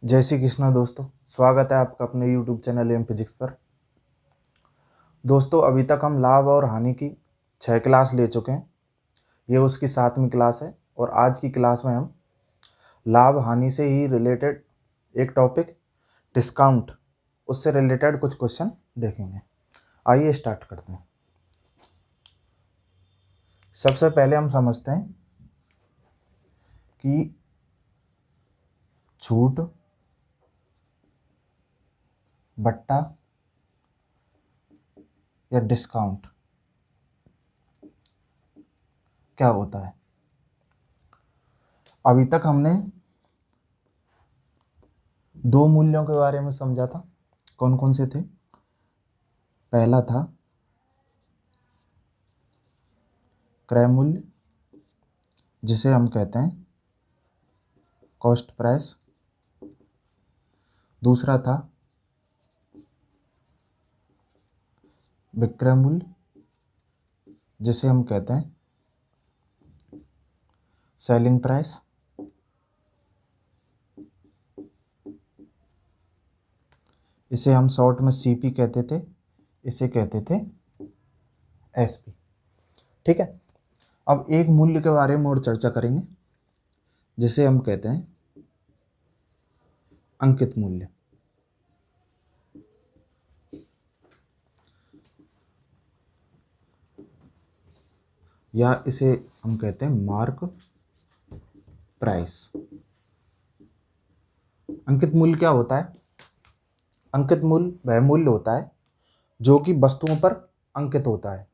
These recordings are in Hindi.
जय श्री कृष्णा दोस्तों, स्वागत है आपका अपने YouTube चैनल एम फिजिक्स पर। दोस्तों, अभी तक हम लाभ और हानि की 6 क्लास ले चुके हैं। ये उसकी 7वीं क्लास है और आज की क्लास में हम लाभ हानि से ही रिलेटेड एक टॉपिक डिस्काउंट, उससे रिलेटेड कुछ क्वेश्चन देखेंगे। आइए स्टार्ट करते हैं। सबसे पहले हम समझते हैं कि छूट बट्टा या डिस्काउंट क्या होता है। अभी तक हमने दो मूल्यों के बारे में समझा था। कौन कौन से थे? पहला था क्रय मूल्य, जिसे हम कहते हैं कॉस्ट प्राइस। दूसरा था विक्रय मूल्य, जिसे हम कहते हैं सेलिंग प्राइस। इसे हम शॉर्ट में सीपी कहते थे, इसे कहते थे एसपी। ठीक है। अब एक मूल्य के बारे में और चर्चा करेंगे, जिसे हम कहते हैं अंकित मूल्य, या इसे हम कहते हैं मार्क प्राइस। अंकित मूल्य क्या होता है? अंकित मूल्य वह मूल्य होता है जो कि वस्तुओं पर अंकित होता है।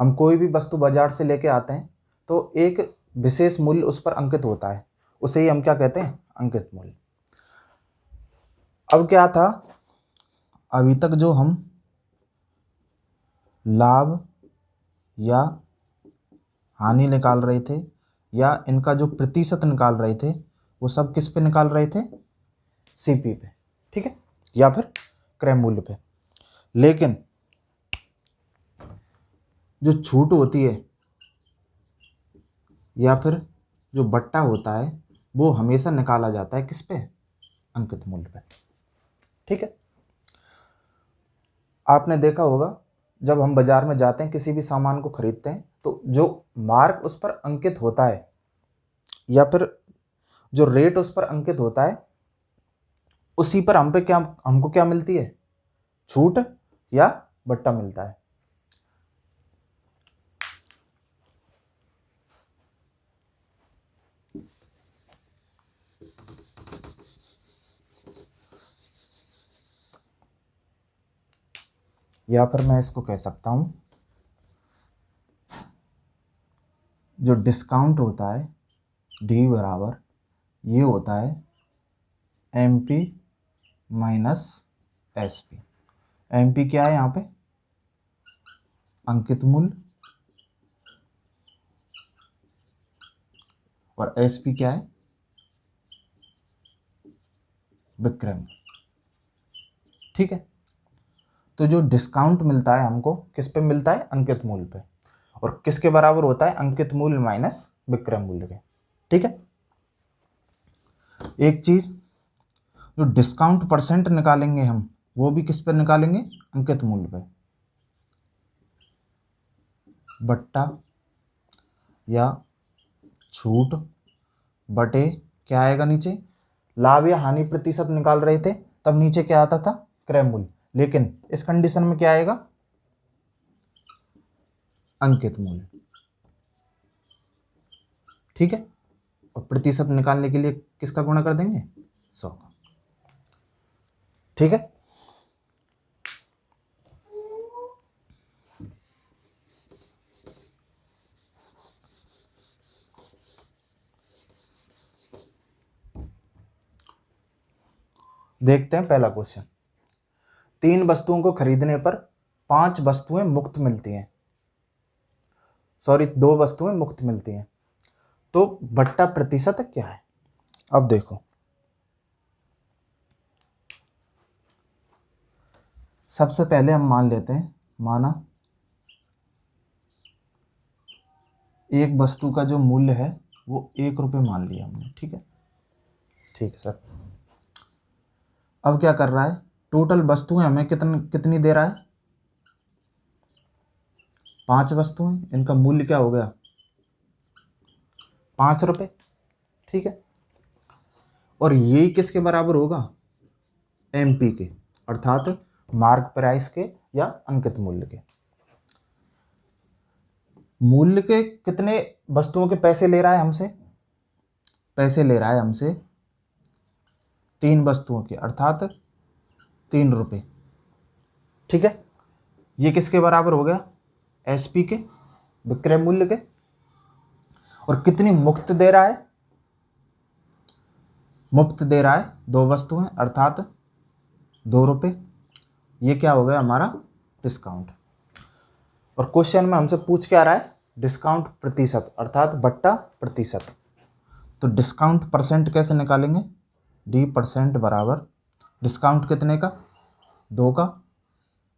हम कोई भी वस्तु बाजार से लेके आते हैं तो एक विशेष मूल्य उस पर अंकित होता है, उसे ही हम क्या कहते हैं? अंकित मूल्य। अब क्या था, अभी तक जो हम लाभ या हानि निकाल रहे थे या इनका जो प्रतिशत निकाल रहे थे, वो सब किस पे निकाल रहे थे? सीपी पे, ठीक है, या फिर क्रय मूल्य पे। लेकिन जो छूट होती है या फिर जो बट्टा होता है, वो हमेशा निकाला जाता है किस पे? अंकित मूल्य पे। ठीक है। आपने देखा होगा, जब हम बाजार में जाते हैं, किसी भी सामान को खरीदते हैं, तो जो मार्क उस पर अंकित होता है या फिर जो रेट उस पर अंकित होता है, उसी पर हमको क्या मिलती है? छूट या बट्टा मिलता है। या फिर मैं इसको कह सकता हूं, जो डिस्काउंट होता है डी बराबर ये होता है M P minus S P. M P क्या है यहाँ पे? अंकित मूल्य, और एस पी क्या है? विक्रय मूल्य। ठीक है। तो जो डिस्काउंट मिलता है हमको किस पे मिलता है? अंकित मूल्य पे। और किसके बराबर होता है? अंकित मूल्य माइनस विक्रय मूल्य के। ठीक है। एक चीज, जो डिस्काउंट परसेंट निकालेंगे हम, वो भी किस पर निकालेंगे? अंकित मूल्य पे। बट्टा या छूट बटे क्या आएगा नीचे? लाभ या हानि प्रतिशत निकाल रहे थे, तब नीचे क्या आता था? क्रय मूल्य। लेकिन इस कंडीशन में क्या आएगा? अंकित मूल्य। ठीक है। और प्रतिशत निकालने के लिए किसका गुणा कर देंगे? 100 का। ठीक है। देखते हैं पहला क्वेश्चन। 3 वस्तुओं को खरीदने पर 5 वस्तुएं मुफ्त मिलती हैं। सॉरी, 2 वस्तुएं मुफ्त मिलती हैं, तो बट्टा प्रतिशत क्या है? अब देखो, सबसे पहले हम मान लेते हैं, माना एक वस्तु का जो मूल्य है वो 1 रुपये मान लिया हमने। ठीक है। ठीक है सर। अब क्या कर रहा है, टोटल वस्तुएं हमें कितनी दे रहा है, 5 वस्तुएं, इनका मूल्य क्या हो गया, 5 रुपये। ठीक है, और ये किसके बराबर होगा, एमपी के, अर्थात मार्क प्राइस के या अंकित मूल्य के। मूल्य के कितने वस्तुओं के पैसे ले रहा है हमसे, पैसे ले रहा है हमसे 3 वस्तुओं के, अर्थात 3 रुपये। ठीक है, ये किसके बराबर हो गया, एसपी के, विक्रय मूल्य के। और कितनी मुफ्त दे रहा है, मुफ्त दे रहा है 2 वस्तुएं, अर्थात 2 रुपये। ये क्या हो गया हमारा डिस्काउंट। और क्वेश्चन में हमसे पूछ क्या रहा है, डिस्काउंट प्रतिशत, अर्थात बट्टा प्रतिशत। तो डिस्काउंट परसेंट कैसे निकालेंगे, डी परसेंट बराबर डिस्काउंट कितने का, 2 का।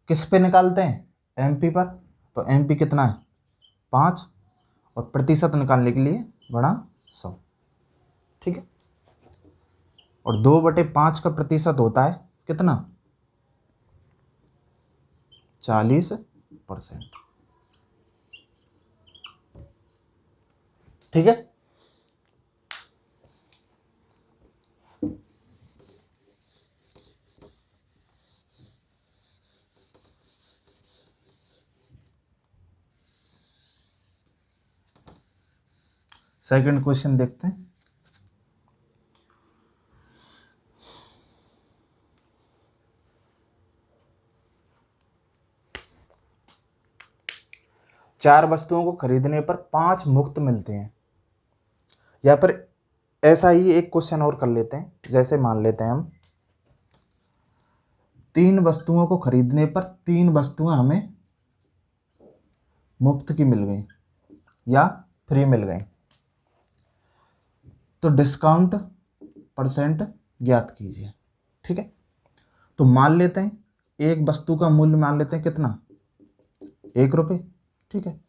किस पे निकालते हैं, एमपी पर, तो एमपी कितना है 5, और प्रतिशत निकालने के लिए गुणा 100। ठीक है, और 2/5 का प्रतिशत होता है कितना, 40%। ठीक है, सेकंड क्वेश्चन देखते हैं। चार वस्तुओं को खरीदने पर 5 मुफ्त मिलते हैं। या फिर ऐसा ही एक क्वेश्चन और कर लेते हैं, जैसे मान लेते हैं हम 3 वस्तुओं को खरीदने पर 3 वस्तुएं हमें मुफ्त की मिल गई या फ्री मिल गई। तो डिस्काउंट परसेंट ज्ञात कीजिए। ठीक है, तो मान लेते हैं एक वस्तु का मूल्य मान लेते हैं कितना, 1 रुपये। ठीक है,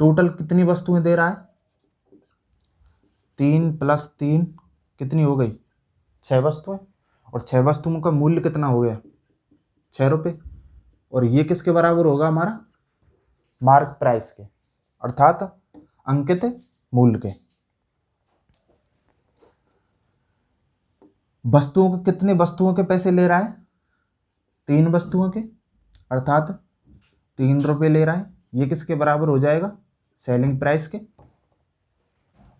टोटल कितनी वस्तुएं दे रहा है, 3 + 3 कितनी हो गई, 6 वस्तुएं। और 6 वस्तुओं का मूल्य कितना हो गया, 6 रुपये। और ये किसके बराबर होगा, हमारा मार्क प्राइस के, अर्थात अंकित मूल्य के। वस्तुओं के कितने वस्तुओं के पैसे ले रहा है, 3 वस्तुओं के, अर्थात 3 रुपये ले रहा है। ये किसके बराबर हो जाएगा, सेलिंग प्राइस के,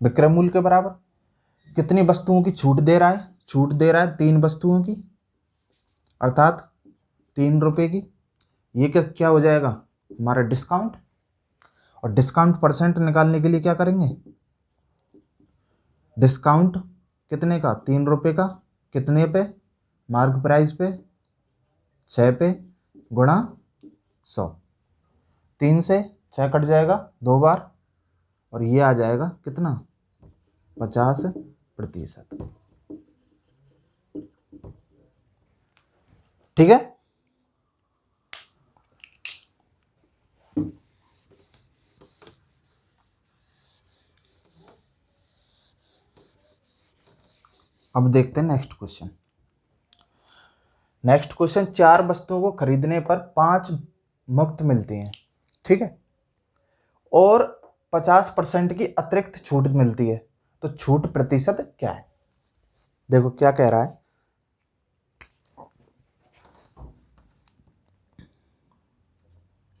विक्रय मूल्य के बराबर। कितनी वस्तुओं की छूट दे रहा है, छूट दे रहा है 3 वस्तुओं की, अर्थात 3 रुपये की। ये क्या हो जाएगा, हमारा डिस्काउंट। और डिस्काउंट परसेंट निकालने के लिए क्या करेंगे, डिस्काउंट कितने का, 3 रुपये का, कितने पे, मार्क प्राइस पे, 6 पे, गुणा 100। 3 से 6 कट जाएगा 2 बार, और ये आ जाएगा कितना, 50%। ठीक है, अब देखते हैं नेक्स्ट क्वेश्चन। नेक्स्ट क्वेश्चन, 4 वस्तुओं को खरीदने पर 5 मुफ्त मिलती हैं। ठीक है, और 50% की अतिरिक्त छूट मिलती है। तो छूट प्रतिशत क्या है, देखो क्या कह रहा है,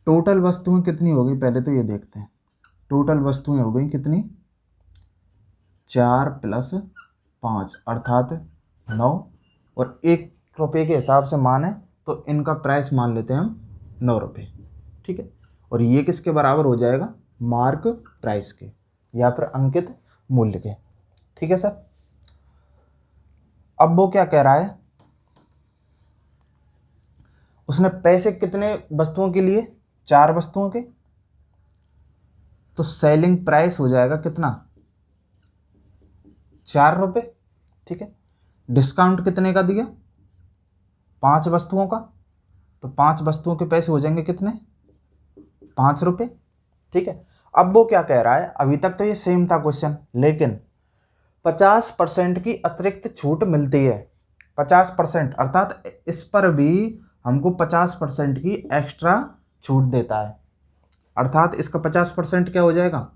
टोटल वस्तुएं कितनी हो गई, पहले तो ये देखते हैं। टोटल वस्तुएं हो गई कितनी, 4 + 5 अर्थात 9। और 1 रुपये के हिसाब से मान है, तो इनका प्राइस मान लेते हैं हम 9 रुपये। ठीक है, और ये किसके बराबर हो जाएगा, मार्क प्राइस के या फिर अंकित मूल्य के। ठीक है सर, अब वो क्या कह रहा है, उसने पैसे कितने वस्तुओं के लिए, 4 वस्तुओं के। तो सेलिंग प्राइस हो जाएगा कितना, 4 रुपये। ठीक है, डिस्काउंट कितने का दिया, 5 वस्तुओं का, तो 5 वस्तुओं के पैसे हो जाएंगे कितने, 5 रुपये। ठीक है, अब वो क्या कह रहा है, अभी तक तो ये सेम था क्वेश्चन, लेकिन 50% की अतिरिक्त छूट मिलती है। 50%, अर्थात इस पर भी हमको 50% की एक्स्ट्रा छूट देता है, अर्थात इसका 50% क्या हो जाएगा,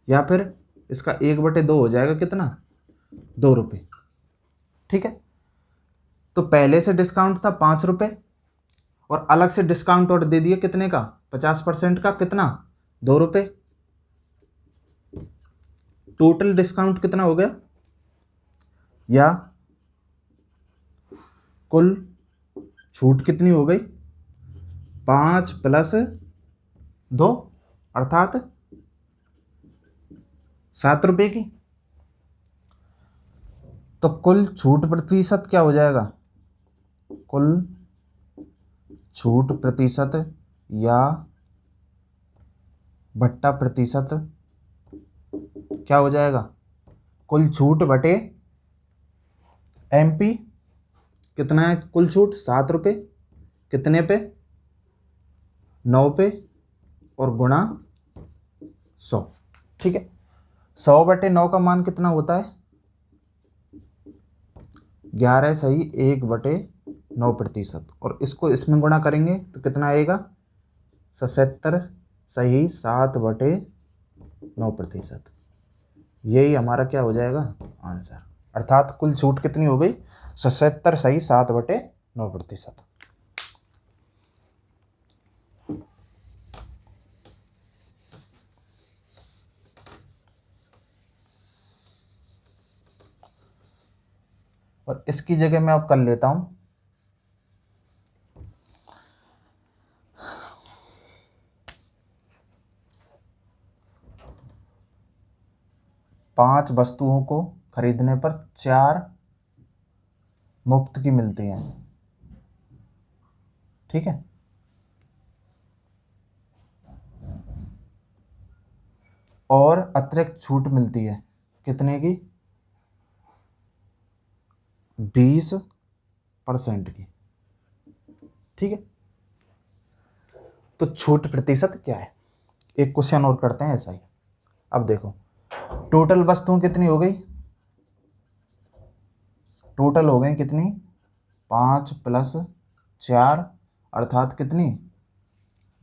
या फिर इसका 1/2 हो जाएगा, कितना, 2 रुपये। ठीक है, तो पहले से डिस्काउंट था 5 रुपये और अलग से डिस्काउंट और दे दिया कितने का, 50% का, कितना, 2 रुपये। टोटल डिस्काउंट कितना हो गया, या कुल छूट कितनी हो गई, 5 + 2 अर्थात 7 रुपये की। तो कुल छूट प्रतिशत क्या हो जाएगा, कुल छूट प्रतिशत या भट्टा प्रतिशत क्या हो जाएगा, कुल छूट बटे MP, कितना है कुल छूट, 7 रुपये, कितने पे, 9 पे, और गुणा 100। ठीक है, 100/9 का मान कितना होता है, 11 सही 1/9%, और इसको इसमें गुणा करेंगे तो कितना आएगा, 77 सही 7/9%। यही हमारा क्या हो जाएगा आंसर, अर्थात कुल छूट कितनी हो गई, 77 सही 7/9%। और इसकी जगह मैं अब कर लेता हूं 5 वस्तुओं को खरीदने पर 4 मुफ्त की मिलती हैं। ठीक है, और अतिरिक्त छूट मिलती है कितने की, 20% की। ठीक है, तो छूट प्रतिशत क्या है, एक क्वेश्चन और करते हैं ऐसा ही। अब देखो टोटल वस्तुएं कितनी हो गई, टोटल हो गई कितनी, 5 + 4 अर्थात कितनी,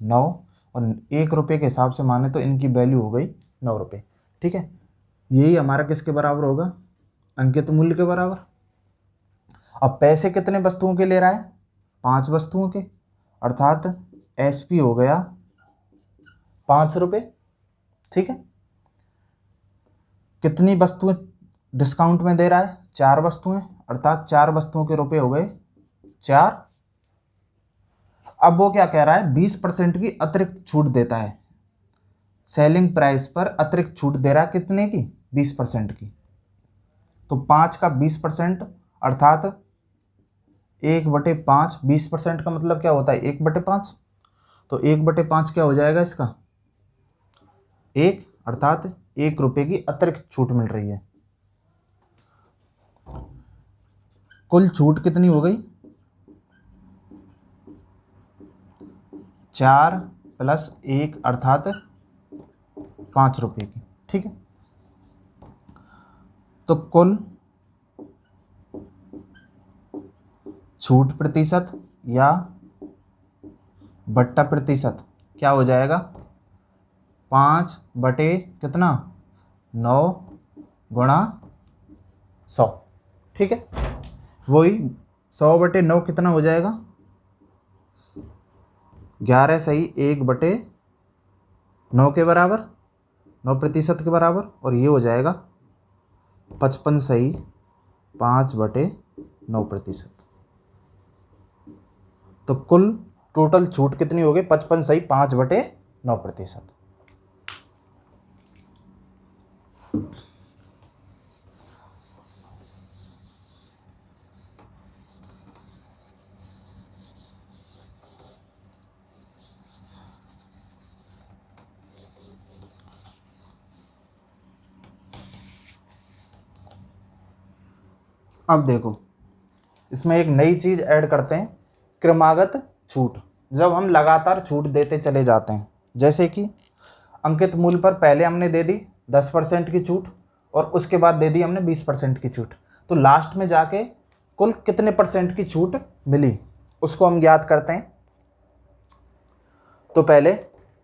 9, और 1 रुपये के हिसाब से माने तो इनकी वैल्यू हो गई 9 रुपये। ठीक है, यही हमारा किसके बराबर होगा, अंकित मूल्य के बराबर। अब पैसे कितने वस्तुओं के ले रहा है, 5 वस्तुओं के, अर्थात SP हो गया 5 रुपये। ठीक है, कितनी वस्तुएं डिस्काउंट में दे रहा है, 4 वस्तुएं, अर्थात 4 वस्तुओं के रुपए हो गए 4। अब वो क्या कह रहा है, 20% की अतिरिक्त छूट देता है, सेलिंग प्राइस पर अतिरिक्त छूट दे रहा है कितने की, 20% की। तो 5 का 20% अर्थात 1/5, 20% का मतलब क्या होता है, 1/5। तो 1/5 क्या हो जाएगा इसका, 1, अर्थात 1 रुपये की अतिरिक्त छूट मिल रही है। कुल छूट कितनी हो गई, 4 + 1 अर्थात 5 रुपये की। ठीक है, तो कुल छूट प्रतिशत या भट्टा प्रतिशत क्या हो जाएगा, 5 बटे कितना, 9 गुणा 100। ठीक है, वही 100/9 कितना हो जाएगा, 11 सही 1/9 के बराबर, 9% के बराबर, और ये हो जाएगा 55 सही 5/9%। तो कुल टोटल छूट कितनी हो गई, 55 सही 5/9%। अब देखो इसमें एक नई चीज ऐड करते हैं, क्रमागत छूट। जब हम लगातार छूट देते चले जाते हैं, जैसे कि अंकित मूल्य पर पहले हमने दे दी 10% की छूट और उसके बाद दे दी हमने 20% की छूट, तो लास्ट में जाके कुल कितने % की छूट मिली उसको हम ज्ञात करते हैं। तो पहले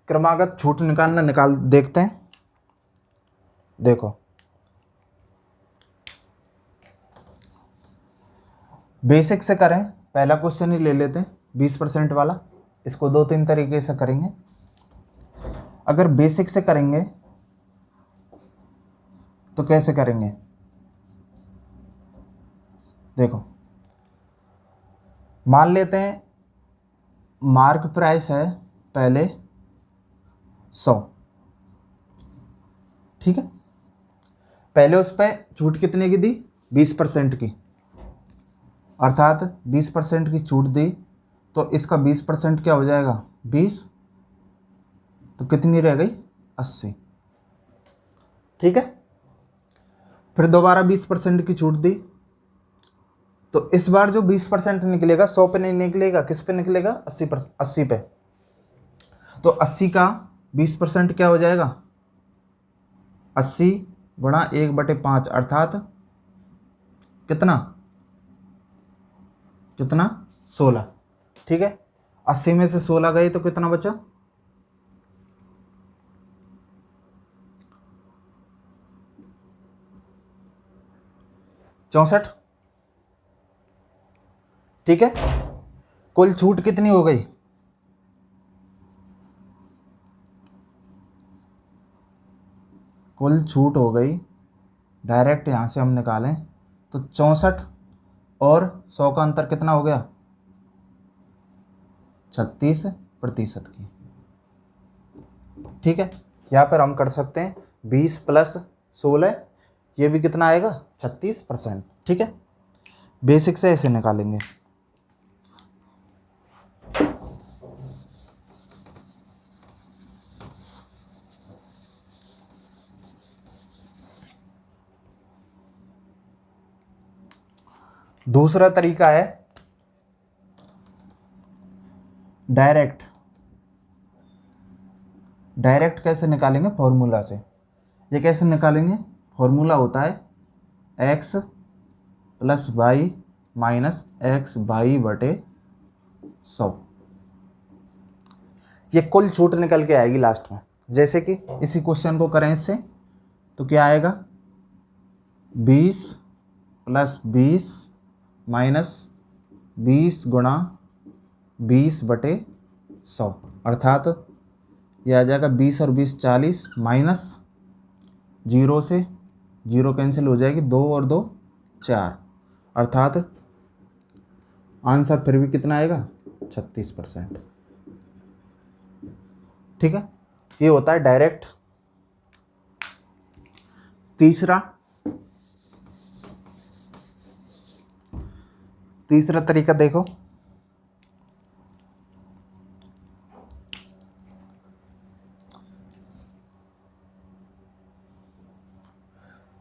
क्रमागत छूट निकाल देखते हैं। देखो बेसिक से करें, पहला क्वेश्चन ही ले लेते हैं 20% वाला। इसको 2-3 तरीके से करेंगे। अगर बेसिक से करेंगे तो कैसे करेंगे, देखो मान लेते हैं मार्क प्राइस है पहले 100, ठीक है। पहले उस पर छूट कितने की दी, 20% की, अर्थात 20% की छूट दी तो इसका 20% क्या हो जाएगा 20, तो कितनी रह गई 80, ठीक है। फिर दोबारा 20% की छूट दी तो इस बार जो 20% निकलेगा 100 पे नहीं निकलेगा, किस पे निकलेगा 80 पे। तो 80 का 20% क्या हो जाएगा 80 गुणा 1/5 अर्थात कितना 16, ठीक है। 80 में से 16 गए तो कितना बचा 64, ठीक है। कुल छूट कितनी हो गई, कुल छूट हो गई, डायरेक्ट यहां से हम निकालें तो 64 और 100 का अंतर कितना हो गया 36% की, ठीक है। यहाँ पर हम कर सकते हैं 20 + 16, ये भी कितना आएगा 36%, ठीक है। बेसिक से ऐसे निकालेंगे। दूसरा तरीका है डायरेक्ट। डायरेक्ट कैसे निकालेंगे, फॉर्मूला से। ये कैसे निकालेंगे, फॉर्मूला होता है x + y - x/100। ये कुल छूट निकल के आएगी लास्ट में। जैसे कि इसी क्वेश्चन को करें इससे तो क्या आएगा 20 + 20 - 20 गुणा 20/100 अर्थात ये आ जाएगा 20 और 20 40 माइनस 0 से 0 कैंसिल हो जाएगी, 2 और 2 4 अर्थात आंसर फिर भी कितना आएगा 36%, ठीक है। ये होता है डायरेक्ट। तीसरा तरीका देखो,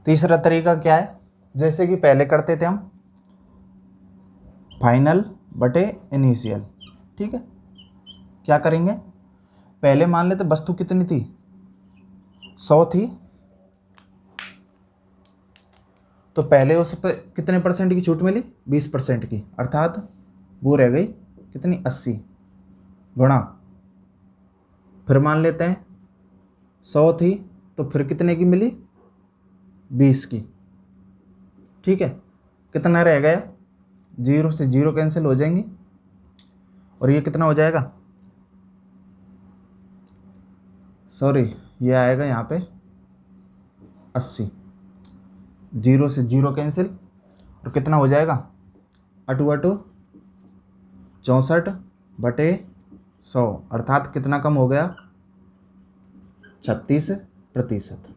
तीसरा तरीका क्या है, जैसे कि पहले करते थे हम फाइनल बटे इनिशियल, ठीक है। क्या करेंगे, पहले मान लेते वस्तु कितनी थी 100 थी, तो पहले उस पर कितने % की छूट मिली 20% की, अर्थात वो रह गई कितनी 80 गुणा, फिर मान लेते हैं 100 थी तो फिर कितने की मिली 20 की, ठीक है। कितना रह गया 0 से 0 कैंसिल हो जाएंगी और ये कितना हो जाएगा, सॉरी ये आएगा यहाँ पे 80, 0 से 0 कैंसिल और कितना हो जाएगा 8 × 64/100 अर्थात कितना कम हो गया 36%,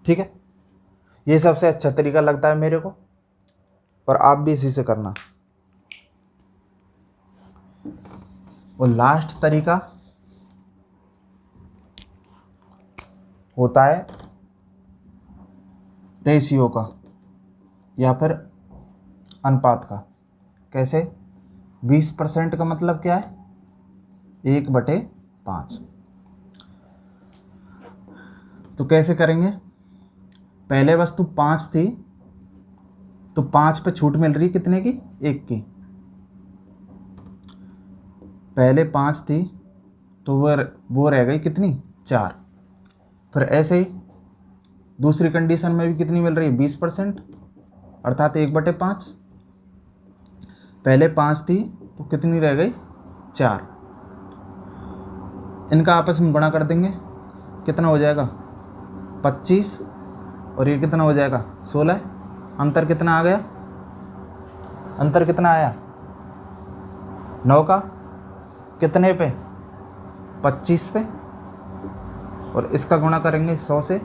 ठीक है। ये सबसे अच्छा तरीका लगता है मेरे को और आप भी इसी से करना। और लास्ट तरीका होता है रेशियो का या फिर अनुपात का। कैसे, 20% का मतलब क्या है 1/5। तो कैसे करेंगे, पहले वस्तु 5 थी तो 5 पे छूट मिल रही कितने की, 1 की। पहले 5 थी तो वो रह गई कितनी, 4। फिर ऐसे ही दूसरी कंडीशन में भी कितनी मिल रही है, 20%, अर्थात 1/5। पहले 5 थी तो कितनी रह गई, 4। इनका आपस में गुणा कर देंगे, कितना हो जाएगा 25, और ये कितना हो जाएगा 16। अंतर कितना आ गया, अंतर कितना आया, 9 का कितने पे, 25 पे, और इसका गुणा करेंगे 100 से।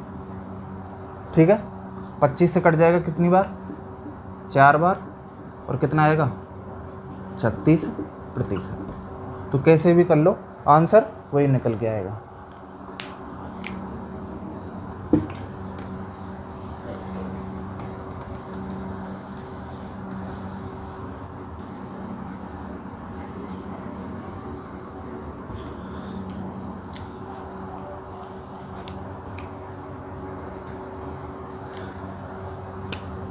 ठीक है, 25 से कट जाएगा कितनी बार, 4 बार, और कितना आएगा 36%। तो कैसे भी कर लो आंसर वही निकल के आएगा।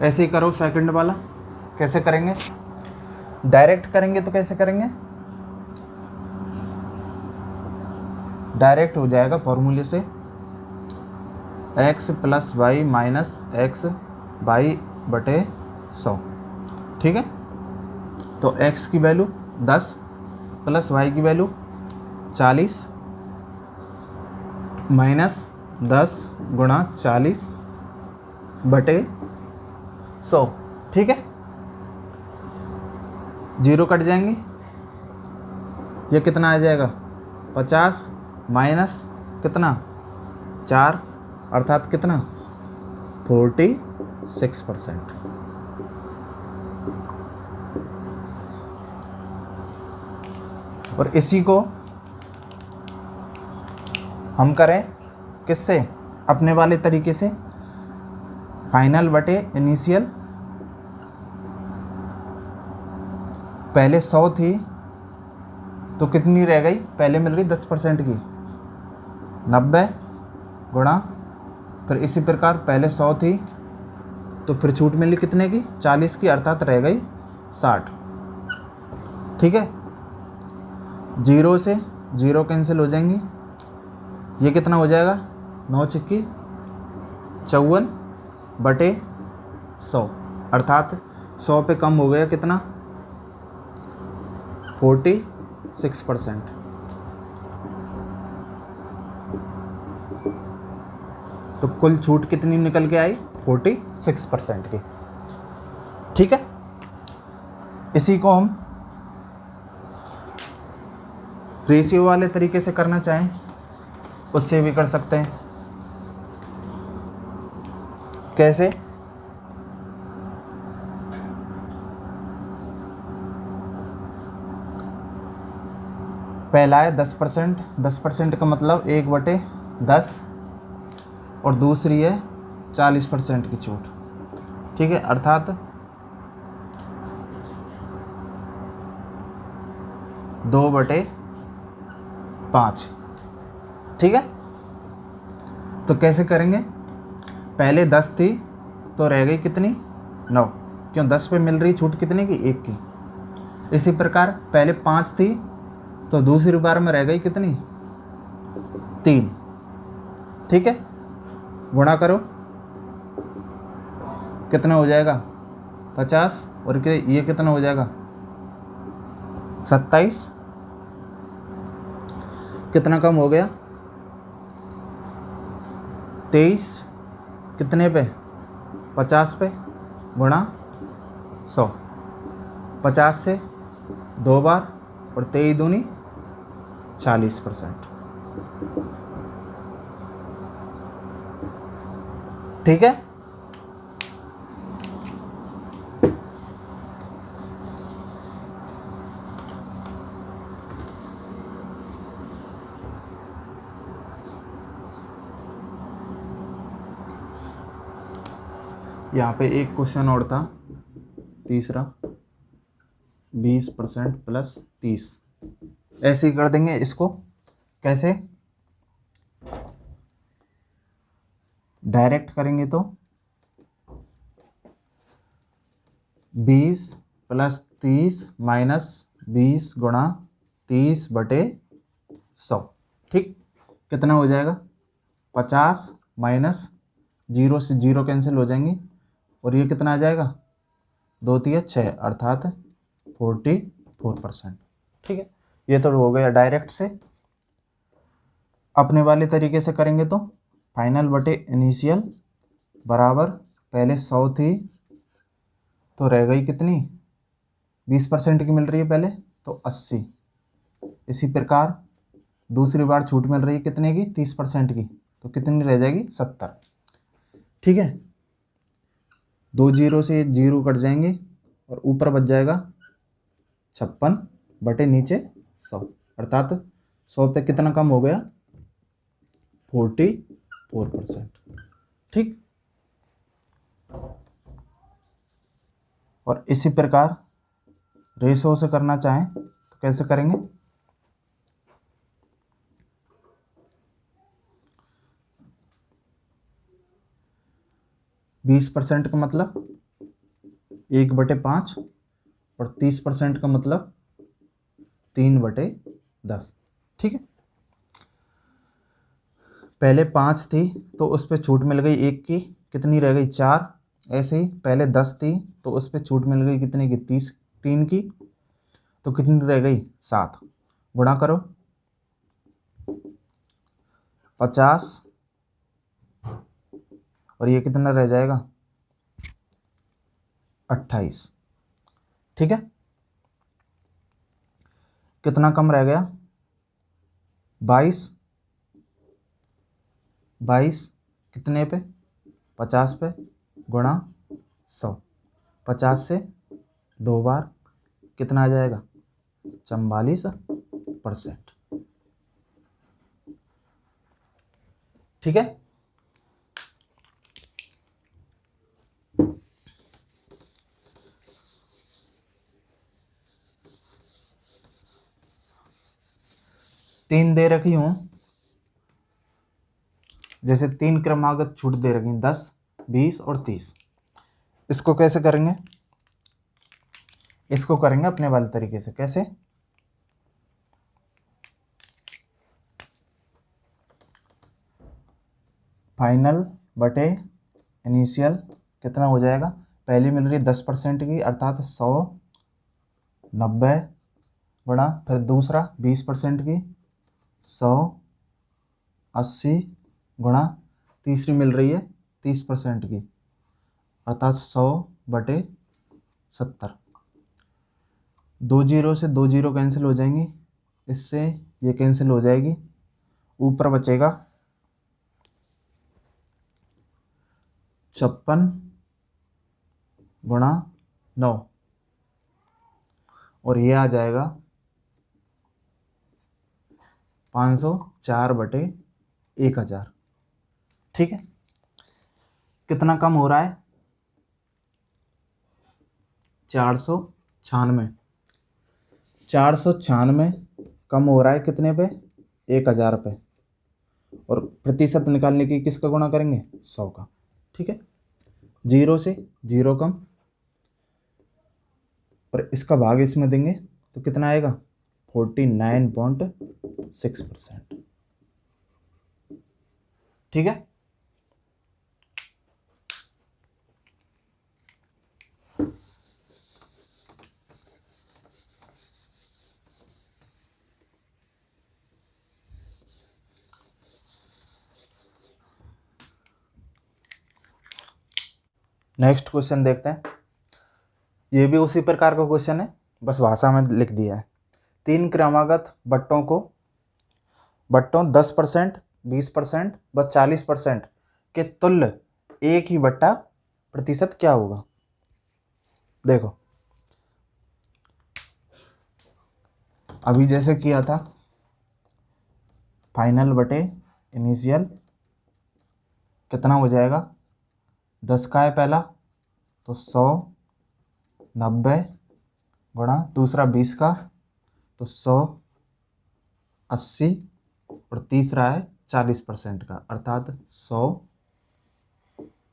ऐसे ही करो सेकंड वाला। कैसे करेंगे, डायरेक्ट करेंगे तो कैसे करेंगे, डायरेक्ट हो जाएगा फॉर्मूले से, x + y - x y बटे 100। ठीक है, तो x की वैल्यू 10 प्लस y की वैल्यू 40 माइनस 10 गुणा 40 बटे 100। ठीक है, 0 कट जाएंगे, ये कितना आ जाएगा 50 माइनस कितना 4, अर्थात कितना 46%। और इसी को हम करें किससे, अपने वाले तरीके से, फाइनल बटे इनिशियल। पहले 100 थी तो कितनी रह गई, पहले मिल रही 10% की, 90 गुणा, फिर इसी प्रकार पहले 100 थी तो फिर छूट मिली कितने की, 40 की, अर्थात रह गई 60। ठीक है, 0 से 0 कैंसिल हो जाएंगी, ये कितना हो जाएगा 9 × 54 बटे 100, अर्थात 100 पे कम हो गया कितना 46%। तो कुल छूट कितनी निकल के आई, 46% की। ठीक है, इसी को हम रेशियो वाले तरीके से करना चाहें उससे भी कर सकते हैं। कैसे, पहला है 10%, 10% का मतलब 1/10, और दूसरी है 40% की छूट। ठीक है, अर्थात 2/5। ठीक है, तो कैसे करेंगे, पहले 10 थी तो रह गई कितनी 9, क्यों 10 पे मिल रही छूट कितने की, 1 की। इसी प्रकार पहले 5 थी तो दूसरी बार में रह गई कितनी 3। ठीक है, गुणा करो कितना हो जाएगा 50, और ये कितना हो जाएगा 27, कितना कम हो गया 23, कितने पे 50 पे, गुणा 100, 50 से 2 बार, और 23 दूनी 40%। ठीक है, यहाँ पे एक क्वेश्चन और था, तीसरा 20% + 30। ऐसे ही कर देंगे इसको। कैसे, डायरेक्ट करेंगे तो 20 प्लस 30 माइनस 20 गुणा 30/100। ठीक, कितना हो जाएगा? 50 माइनस 0 से 0 कैंसिल हो जाएंगी और ये कितना आ जाएगा? 2 तिया 6 अर्थात 44%। ठीक है, ये तो हो गया डायरेक्ट से। अपने वाले तरीके से करेंगे तो फाइनल बटे इनिशियल बराबर पहले 100 थी तो रह गई कितनी? 20% की मिल रही है पहले तो 80। इसी प्रकार दूसरी बार छूट मिल रही है कितने की? 30% की, तो कितनी रह जाएगी? 70। ठीक है, 2 जीरो से 0 कट जाएंगे और ऊपर बच जाएगा 56 बटे नीचे 100 अर्थात 100 पे कितना कम हो गया? 44%। ठीक, और इसी प्रकार रेशो से करना चाहें तो कैसे करेंगे? बीस % का मतलब 1/5 और 30% का मतलब 3/10। ठीक है, पहले 5 थी तो उस पर छूट मिल गई 1 की, कितनी रह गई? 4। ऐसे ही पहले 10 थी तो उस पर छूट मिल गई कितने की? 3 की, तो कितनी रह गई? 7। गुणा करो 50 और ये कितना रह जाएगा? 28। ठीक है, कितना कम रह गया? 22। 22 कितने पे? 50 पे गुणा 100। 50 से 2 बार कितना आ जाएगा? 44%। ठीक है, तीन दे रखी हूं, जैसे 3 क्रमागत छूट दे रखी 10, 20 और 30। इसको कैसे करेंगे? इसको करेंगे अपने वाले तरीके से। कैसे? फाइनल बटे इनिशियल कितना हो जाएगा? पहली मिल रही 10% की अर्थात 100, 90 गुणा फिर दूसरा 20% की 100, 80 गुणा तीसरी मिल रही है 30% की अर्थात 100/70। 2 जीरो से 2 जीरो कैंसिल हो जाएंगी, इससे ये कैंसिल हो जाएगी, ऊपर बचेगा 56 गुणा 9 और ये आ जाएगा 504/1000। ठीक है, कितना कम हो रहा है? 496। 496 कम हो रहा है कितने पे? 1000 पे। और प्रतिशत निकालने की किसका गुणा करेंगे? 100 का। ठीक है, 0 से 0 कम और इसका भाग इसमें देंगे तो कितना आएगा? 49.6%। ठीक है, नेक्स्ट क्वेश्चन देखते हैं। ये भी उसी प्रकार का क्वेश्चन है, बस भाषा में लिख दिया है। 3 क्रमागत बट्टों 10%, 20% व 40% के तुल्य एक ही बट्टा प्रतिशत क्या होगा? देखो, अभी जैसे किया था फाइनल बटे इनिशियल कितना हो जाएगा? 10 का है पहला तो 100, 90 गुणा दूसरा 20 का तो 100, 80 और तीसरा है 40% का अर्थात 100,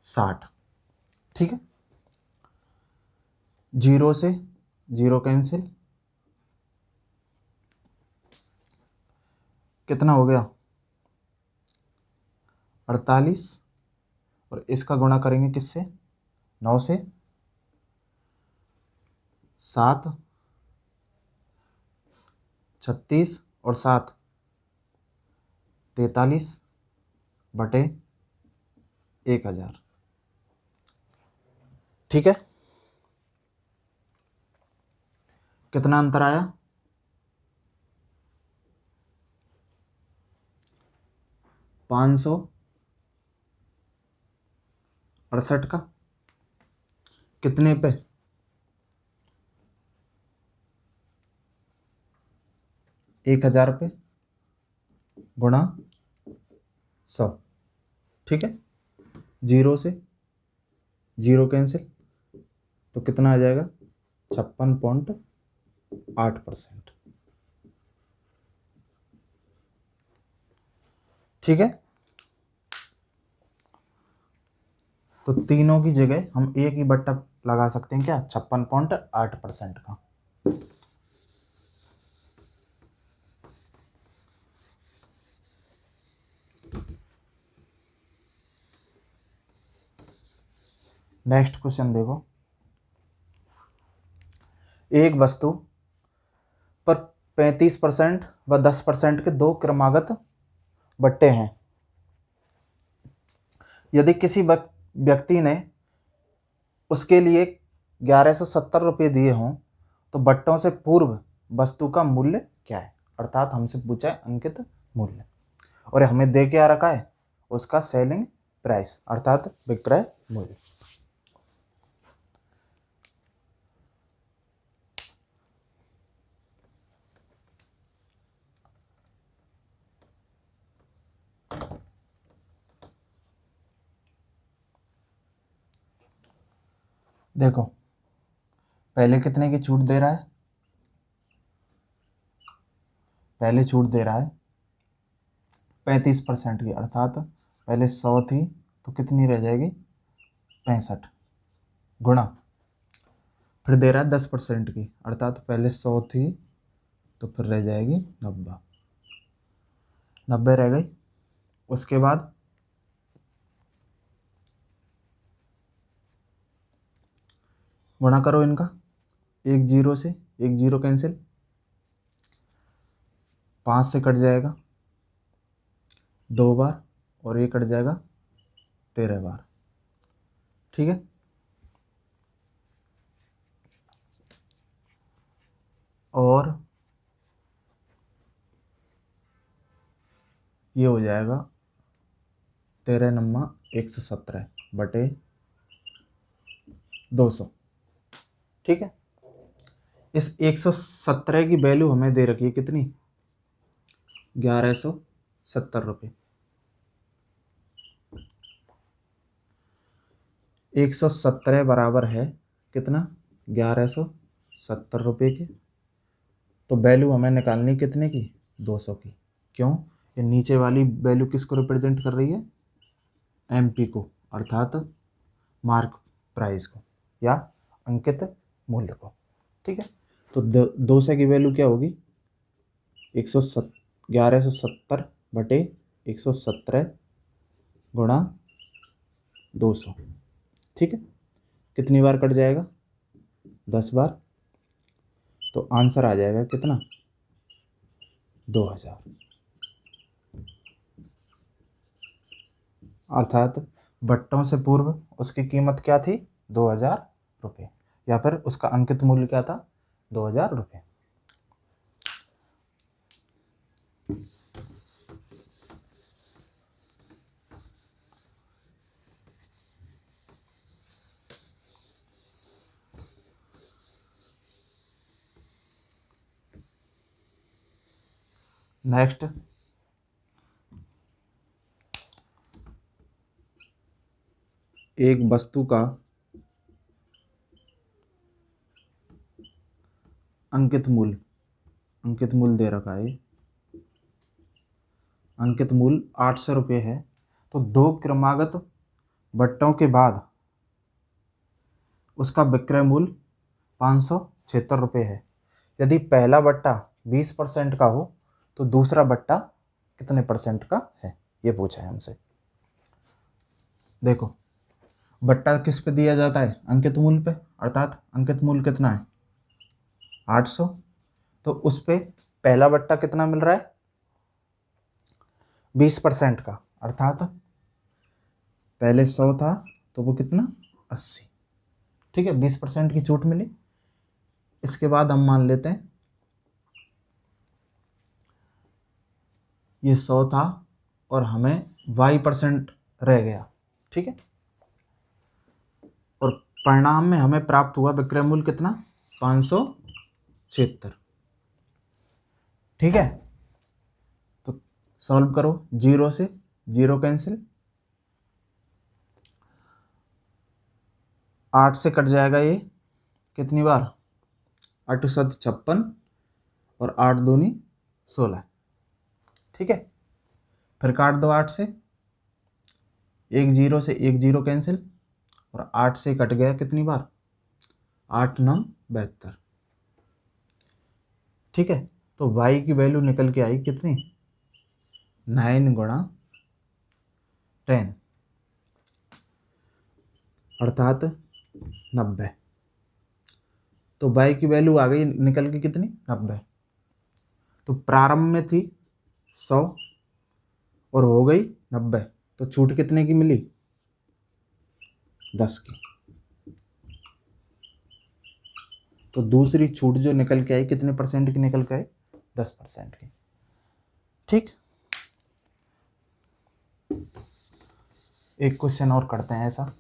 60। ठीक है, जीरो से जीरो कैंसिल, कितना हो गया 48, और इसका गुणा करेंगे किससे 9 से, 7 36 और 7 43 बटे 1000। ठीक है, कितना अंतर आया 568 का, कितने पे 1000 पे गुणा 100। ठीक है, जीरो से जीरो कैंसिल, तो कितना आ जाएगा 56.8%। ठीक है, तो तीनों की जगह हम एक ही बट्टा लगा सकते हैं क्या 56.8% का। नेक्स्ट क्वेश्चन देखो, एक वस्तु पर 35% व 10% के दो क्रमागत बट्टे हैं। यदि किसी व्यक्ति ने उसके लिए 1170 रुपये दिए हों तो बट्टों से पूर्व वस्तु का मूल्य क्या है। अर्थात हमसे पूछा है अंकित मूल्य, और हमें दे क्या रखा है उसका सेलिंग प्राइस अर्थात विक्रय मूल्य। देखो पहले कितने की छूट दे रहा है, पहले छूट दे रहा है 35% की, अर्थात पहले 100 थी तो कितनी रह जाएगी 65 गुणा, फिर दे रहा है 10% की, अर्थात पहले 100 थी तो फिर रह जाएगी 90 रह गई। उसके बाद गुणा करो इनका, एक जीरो से एक जीरो कैंसिल, 5 से कट जाएगा 2 बार और ये कट जाएगा 13 बार। ठीक है, और ये हो जाएगा 13 नम्मा 117 बटे 200। ठीक है, इस 117 की वैल्यू हमें दे रखी है कितनी 1170 रुपये। 117 बराबर है कितना 1170 रुपये के, तो वैल्यू हमें निकालनी कितने की 200 की। क्यों, ये नीचे वाली वैल्यू किसको रिप्रेजेंट कर रही है एमपी को, अर्थात मार्क प्राइस को या अंकित मूल्य को। ठीक है, तो 200 की वैल्यू क्या होगी 1170 बटे 117 गुणा 200। ठीक है, कितनी बार कट जाएगा 10 बार, तो आंसर आ जाएगा कितना 2000। अर्थात बट्टों से पूर्व उसकी कीमत क्या थी 2000 रुपये, या फिर उसका अंकित मूल्य क्या था 2000 रुपये। नेक्स्ट, एक वस्तु का अंकित मूल्य दे रखा है, अंकित मूल्य 800 रुपये है, तो दो क्रमागत बट्टों के बाद उसका विक्रय मूल्य 576 रुपये है। यदि पहला बट्टा 20% का हो तो दूसरा बट्टा कितने परसेंट का है, ये पूछा है हमसे। देखो बट्टा किस पे दिया जाता है, अंकित मूल्य पे, अर्थात अंकित मूल्य कितना है 800। तो उस पे पहला बट्टा कितना मिल रहा है 20% का, अर्थात पहले 100 था तो वो कितना 80, ठीक है, 20% की छूट मिली। इसके बाद हम मान लेते हैं ये 100 था और हमें y% रह गया, ठीक है, और परिणाम में हमें प्राप्त हुआ विक्रय मूल्य कितना 576, ठीक है। तो सॉल्व करो, 0 से 0 कैंसिल, 8 से कट जाएगा ये कितनी बार 8 7 56 और 8 दूनी 16, ठीक है। फिर काट दो 8 से, 1 0 से 1 0 कैंसिल और 8 से कट गया कितनी बार 8 9 72, ठीक है। तो y की वैल्यू निकल के आई कितनी 9 गुणा 10, अर्थात 90। तो y की वैल्यू आ गई निकल के कितनी 90। तो प्रारंभ में थी 100 और हो गई 90, तो छूट कितने की मिली 10 की। तो दूसरी छूट जो निकल के आई कितने परसेंट की निकल के आई 10% की, ठीक। एक क्वेश्चन और करते हैं ऐसा।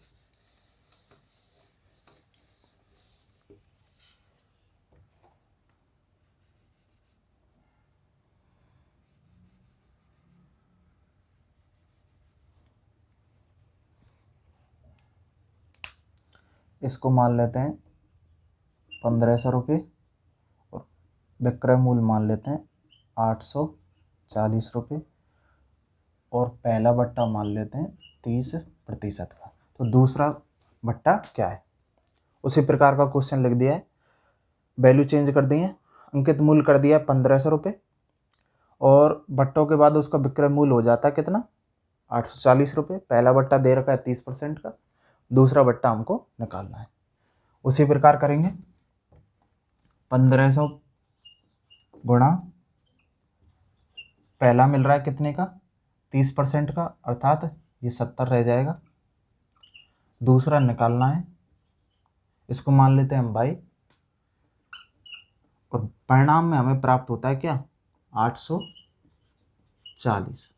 इसको मान लेते हैं 1500 रुपये और विक्रय मूल्य मान लेते हैं 840 रुपये और पहला बट्टा मान लेते हैं 30% का। तो दूसरा बट्टा क्या है, उसी प्रकार का क्वेश्चन लिख दिया है, वैल्यू चेंज कर दी है, अंकित मूल्य कर दिया 1500 रुपये और बट्टों के बाद उसका विक्रय मूल्य हो जाता है कितना 840 रुपये। पहला बट्टा दे रखा है 30% का, दूसरा बट्टा हमको निकालना है। उसी प्रकार करेंगे 1500 गुणा पहला मिल रहा है कितने का 30% का, अर्थात ये 70 रह जाएगा। दूसरा निकालना है, इसको मान लेते हैं हम y और परिणाम में हमें प्राप्त होता है क्या 840,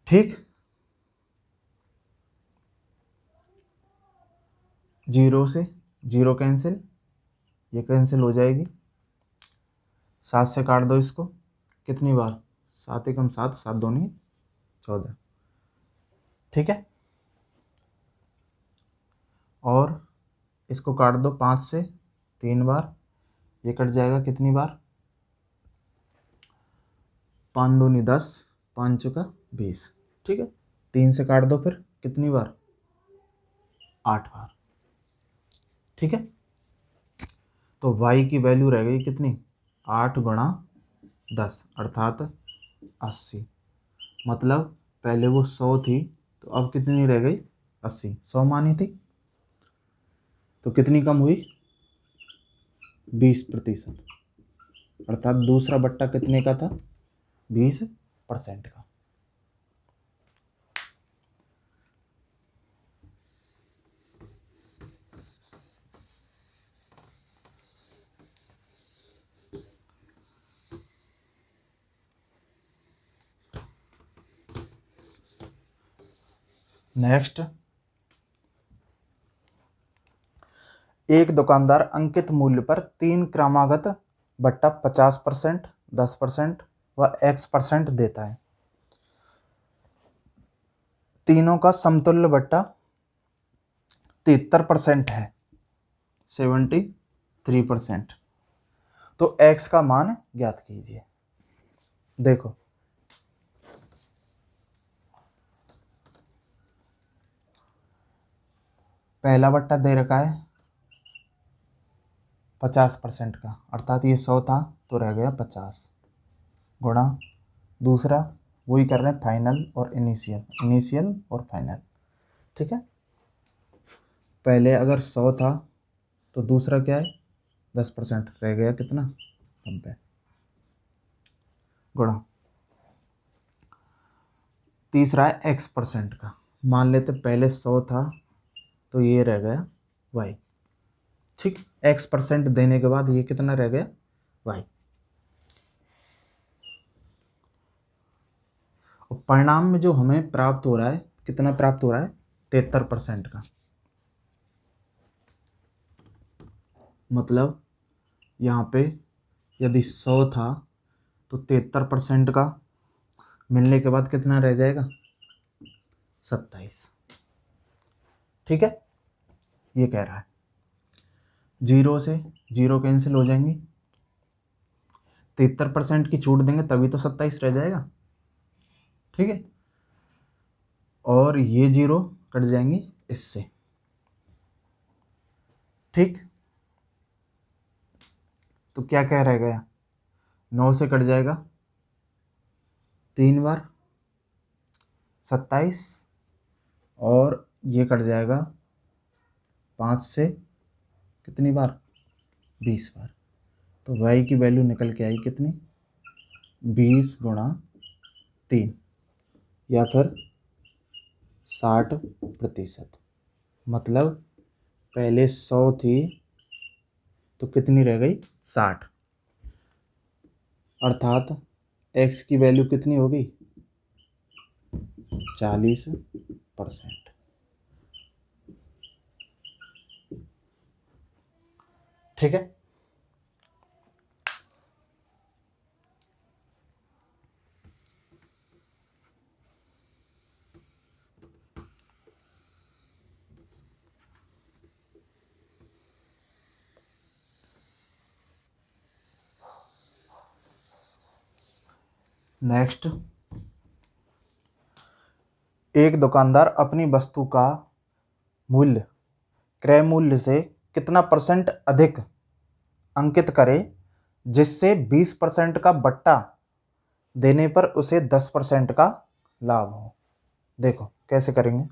ठीक। 0 से 0 कैंसिल, ये कैंसिल हो जाएगी, 7 से काट दो इसको कितनी बार 7 एकम 7 7 दूनी 14, ठीक है। और इसको काट दो 5 से 3 बार, ये कट जाएगा कितनी बार 5 दूनी 10 5 चौका 20, ठीक है। 3 से काट दो फिर कितनी बार 8 बार, ठीक है। तो y की वैल्यू रह गई कितनी 8 गुणा 10 अर्थात 80। मतलब पहले वो 100 थी तो अब कितनी रह गई 80, 100 मानी थी तो कितनी कम हुई 20%, अर्थात दूसरा बट्टा कितने का था 20% का। नेक्स्ट, एक दुकानदार अंकित मूल्य पर 3 क्रमागत बट्टा 50%, 10% व x% देता है। तीनों का समतुल्य बट्टा 73% है, 73%। तो x का मान ज्ञात कीजिए। देखो पहला बट्टा दे रखा है 50% का, अर्थात ये 100 था तो रह गया 50 गुणा दूसरा, वही कर रहे हैं फाइनल और इनिशियल और फाइनल। ठीक है, पहले अगर 100 था तो दूसरा क्या है 10%, रह गया कितना 90 गुणा तीसरा है x% का, मान लेते पहले 100 था तो ये रह गया y। ठीक, x% देने के बाद ये कितना रह गया y। और परिणाम में जो हमें प्राप्त हो रहा है, कितना प्राप्त हो रहा है 73% का। मतलब यहाँ पे यदि 100 था तो 73% का मिलने के बाद कितना रह जाएगा 27। ठीक है, ये कह रहा है। जीरो से जीरो कैंसिल हो जाएंगे, 73% की छूट देंगे तभी तो 27 रह जाएगा। ठीक है, और ये जीरो कट जाएंगे इससे। ठीक, तो क्या क्या रह गया 9 से कट जाएगा 3 बार 27, और ये कट जाएगा 5 से कितनी बार 20 बार। तो y की वैल्यू निकल के आई कितनी 20 गुणा 3 या फिर 60%। मतलब पहले 100 थी तो कितनी रह गई 60, अर्थात x की वैल्यू कितनी हो गई 40%। ठीक है, नेक्स्ट, एक दुकानदार अपनी वस्तु का मूल्य क्रय मूल्य से कितना % अधिक अंकित करे जिससे 20% का बट्टा देने पर उसे 10% का लाभ हो। देखो कैसे करेंगे,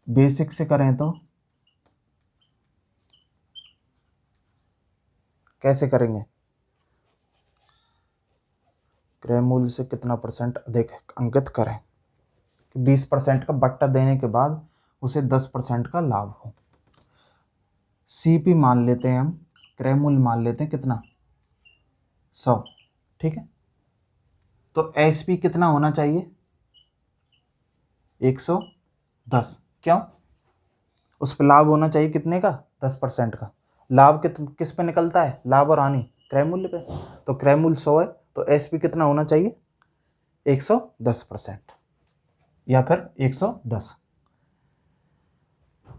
बेसिक से करें तो कैसे करेंगे, क्रय मूल्य से कितना % अधिक अंकित करें कि 20% का बट्टा देने के बाद उसे 10% का लाभ हो। CP मान लेते हैं हम, क्रय मूल्य मान लेते हैं कितना 100। ठीक है, तो SP कितना होना चाहिए 110। क्यों, उस पर लाभ होना चाहिए कितने का 10% का। लाभ किस पे निकलता है, लाभ और हानि क्रय मूल्य पे। तो क्रय मूल्य 100 है तो SP कितना होना चाहिए 110% या फिर 110।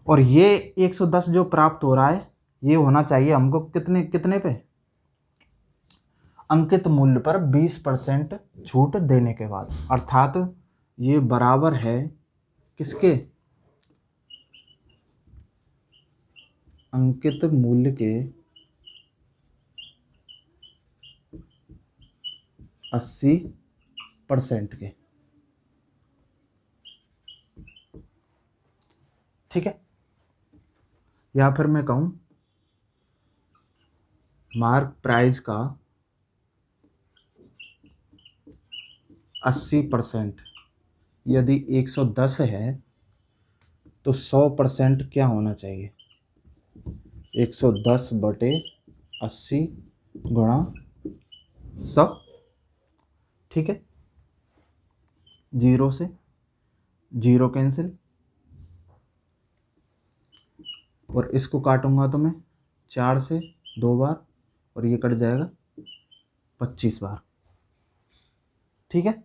और ये 110 जो प्राप्त हो रहा है ये होना चाहिए हमको कितने कितने पे, अंकित मूल्य पर 20% छूट देने के बाद, अर्थात ये बराबर है किसके, अंकित मूल्य के 80% के। ठीक है, या फिर मैं कहूं मार्क प्राइस का 80% यदि 110 है तो 100% क्या होना चाहिए 110/80 गुणा 100। ठीक है, जीरो से जीरो कैंसिल, और इसको काटूंगा तो मैं 4 से 2 बार और ये कट जाएगा 25 बार। ठीक है,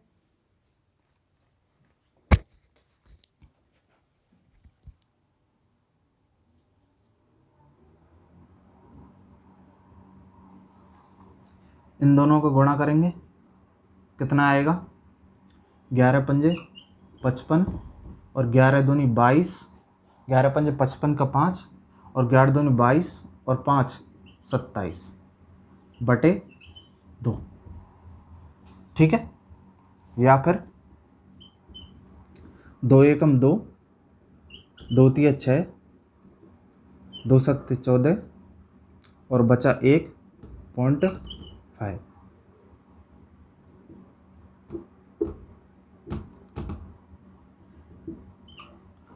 इन दोनों को गुणा करेंगे कितना आएगा 11 पंजे 55 और 11 दूनी 22 11 पंजे 55 का 5 और 11 दूनी 22 और 5 27 बटे 2। ठीक है, या फिर 2 एकम 2, 2 तिया 6, 2 सत्ते 14 और बचा 1.5।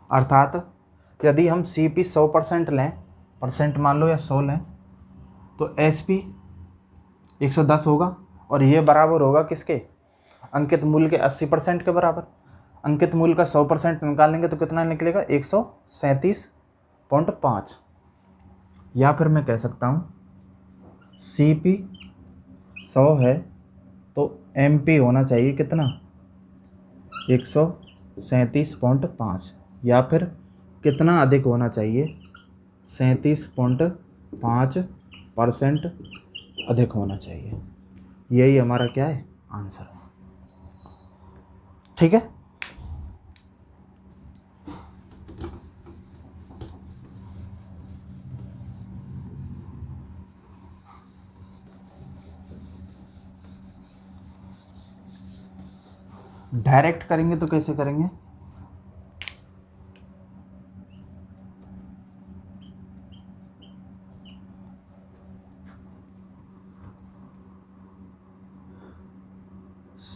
अर्थात यदि हम CP 100% लें, परसेंट मान लो या 100 लें, तो SP 110 होगा और ये बराबर होगा किसके, अंकित मूल्य के 80% के बराबर। अंकित मूल्य का 100% निकालेंगे तो कितना निकलेगा, 137.5। या फिर मैं कह सकता हूँ CP 100 है तो MP होना चाहिए कितना, 137.5, या फिर कितना अधिक होना चाहिए, 37.5% अधिक होना चाहिए। यही हमारा क्या है, आंसर है। ठीक है, डायरेक्ट करेंगे तो कैसे करेंगे,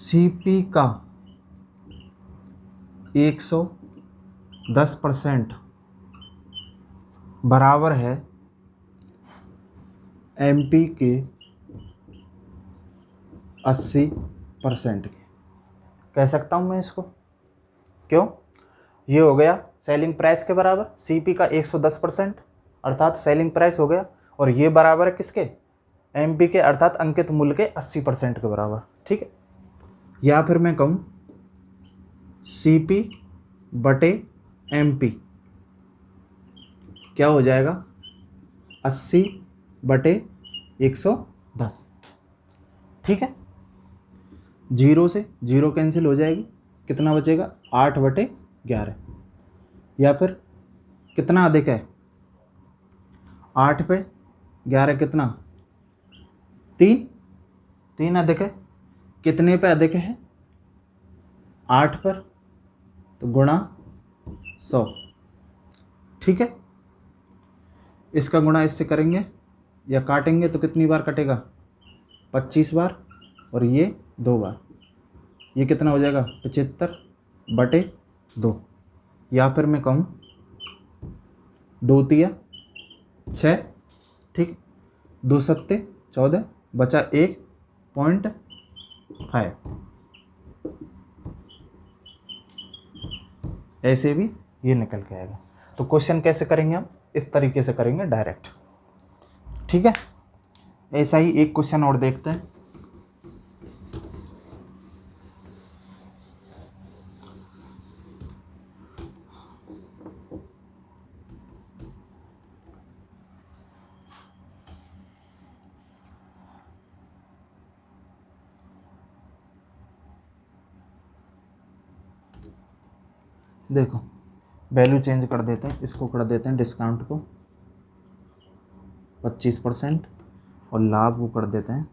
CP का 110% बराबर है MP के 80% के। कह सकता हूँ मैं इसको, क्यों, ये हो गया सेलिंग प्राइस के बराबर, CP का 110% अर्थात सेलिंग प्राइस हो गया, और ये बराबर है किसके, MP के अर्थात अंकित मूल्य के 80% के बराबर। ठीक है, या फिर मैं कहूँ CP बटे MP क्या हो जाएगा, 80 बटे 110। ठीक है, 0 से 0 कैंसिल हो जाएगी, कितना बचेगा, 8 बटे 11। या फिर कितना अधिक है, 8 पे 11 कितना, 3 अधिक है, कितने पे अधिक है, 8 पर, तो गुणा 100। ठीक है, इसका गुणा इससे करेंगे या काटेंगे तो कितनी बार कटेगा, 25 बार, और ये 2 बार, ये कितना हो जाएगा, 75 बटे 2। या फिर मैं कहूँ 2 तिया 6, ठीक, 2 सत्ते 14 बचा 1.5। ऐसे भी ये निकल के आएगा। तो क्वेश्चन कैसे करेंगे हम, इस तरीके से करेंगे डायरेक्ट। ठीक है, ऐसा ही एक क्वेश्चन और देखते हैं। देखो, वैल्यू चेंज कर देते हैं, इसको कर देते हैं डिस्काउंट को 25% और लाभ को कर देते हैं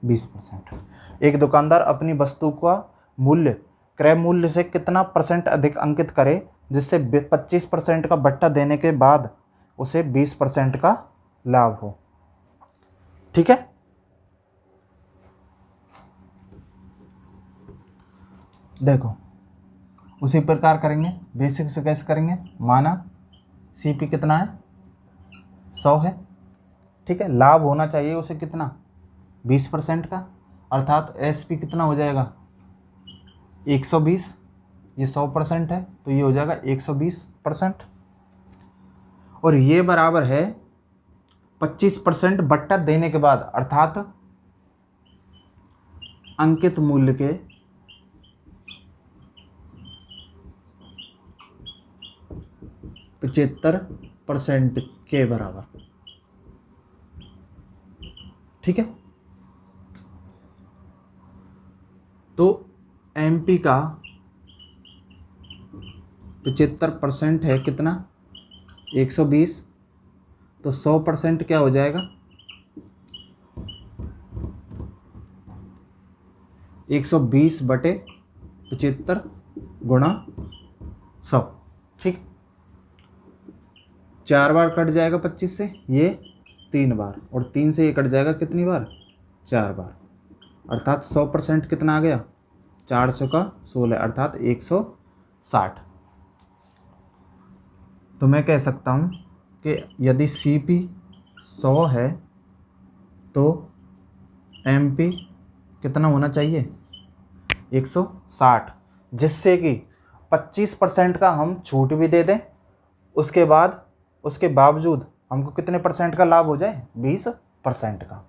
20%। एक दुकानदार अपनी वस्तु का मूल्य क्रय मूल्य से कितना % अधिक अंकित करे जिससे 25% का बट्टा देने के बाद उसे 20% का लाभ हो। ठीक है, देखो उसी प्रकार करेंगे, बेसिक से कैसे करेंगे, माना CP कितना है, 100 है। ठीक है, लाभ होना चाहिए उसे कितना, 20% का, अर्थात SP कितना हो जाएगा, 120। ये 100% है तो ये हो जाएगा 120%, और ये बराबर है 25% बट्टा देने के बाद, अर्थात अंकित मूल्य के 75% के बराबर। ठीक है, तो MP का 75% है कितना 120, तो 100% क्या हो जाएगा 120/75 गुणा 100। ठीक, 4 बार कट जाएगा 25 से, ये 3 बार, और 3 से ये कट जाएगा कितनी बार 4 बार, अर्थात 100% कितना आ गया 4 चौका 16 अर्थात 160। तो मैं कह सकता हूँ कि यदि CP 100 है तो MP कितना होना चाहिए 160, जिससे कि 25% का हम छूट भी दे दें, उसके बावजूद हमको कितने % का लाभ हो जाए 20% का।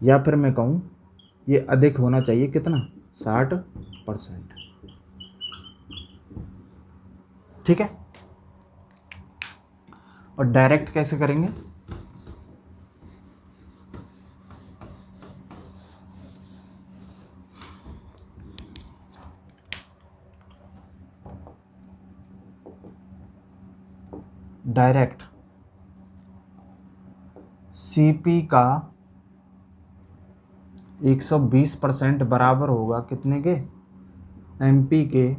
या फिर मैं कहूँ ये अधिक होना चाहिए कितना 60%। ठीक है, और डायरेक्ट कैसे करेंगे, डायरेक्ट CP का 120% बराबर होगा कितने के MP के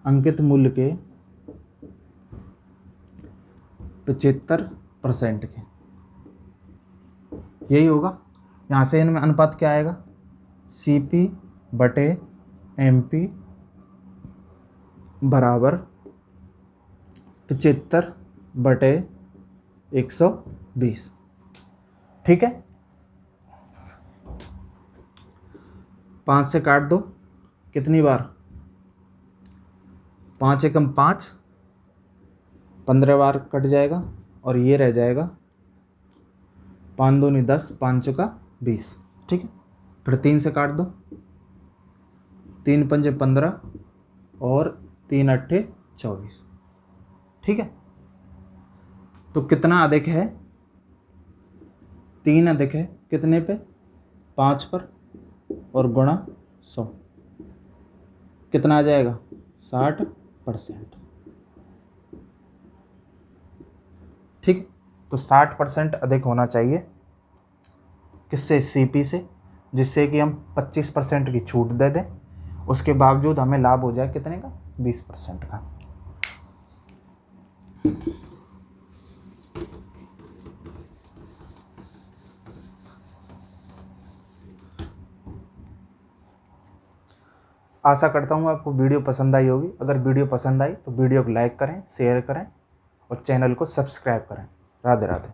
अंकित मूल्य के 75% के, यही होगा। यहाँ से इनमें अनुपात क्या आएगा CP/MP बराबर 75/120। ठीक है, 5 से काट दो कितनी बार 5 एकम 5, 15 बार कट जाएगा और ये रह जाएगा 5 दूनी 10, 5 चौका 20। ठीक है, फिर 3 से काट दो 3 पंजे 15 और 3 अट्ठे 24। ठीक है, तो कितना अधिक है 3 अधिक है कितने पे 5 पर, और गुणा 100 कितना आ जाएगा 60%। ठीक, तो 60% अधिक होना चाहिए किससे CP से, जिससे कि हम 25% की छूट दे दें, उसके बावजूद हमें लाभ हो जाए कितने का 20% का। आशा करता हूँ आपको वीडियो पसंद आई होगी। अगर वीडियो पसंद आई तो वीडियो को लाइक करें, शेयर करें और चैनल को सब्सक्राइब करें। राधे राधे।